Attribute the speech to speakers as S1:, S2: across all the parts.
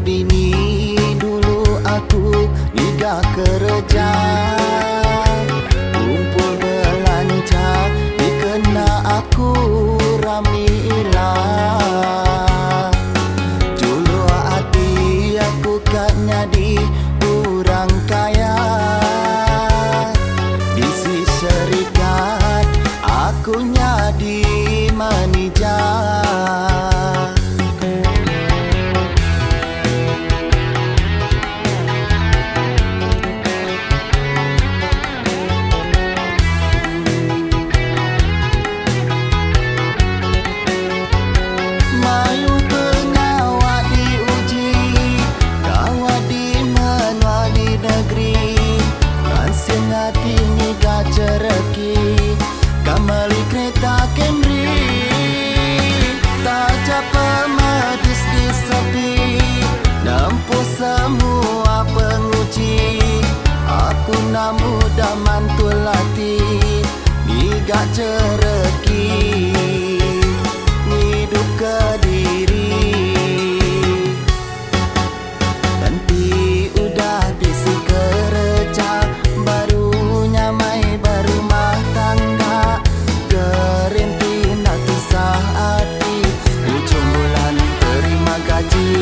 S1: bini dulu aku niga kerja, kumpul belanja dikena aku ramilah. Dulu hati aku kan nyadi orang kaya, di si serikat aku nyadi manija. Cereki kamali kereta Camry, tak capa medis di sepi, nampu semua penguji. Aku nak mudah mantul hati, niga cereki hidup ke diri. Nanti udah bisi kerja baru nyamai berumah tangga, gerenti nak tusah hati, ujung bulan terima gaji,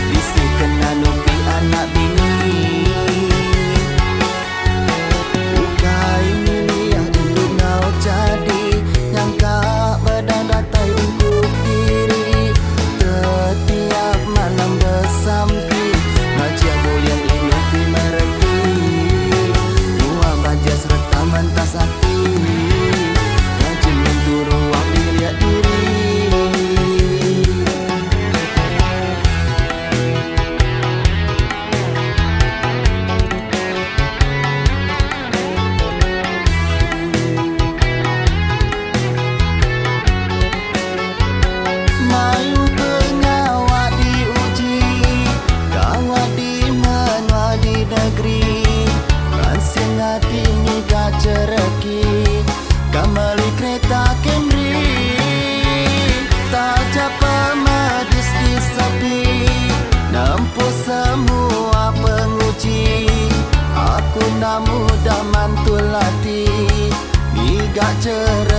S1: bisi kena nupi anak bini. Bukai milih dulu ngau jadi, nyangka badan datai untuk diri, setiap malam bersampi, ngajak bulian inupi mereti, serta mentas hati, rajin menturu api lihat diri. Mayu pengawat diuji, kawat di menua di negeri, ransing hati niga cereki kamali kereta Camry, tak capa medis di sepi, nampu semua penguji. Aku nak mudah mantul hati, niga cereki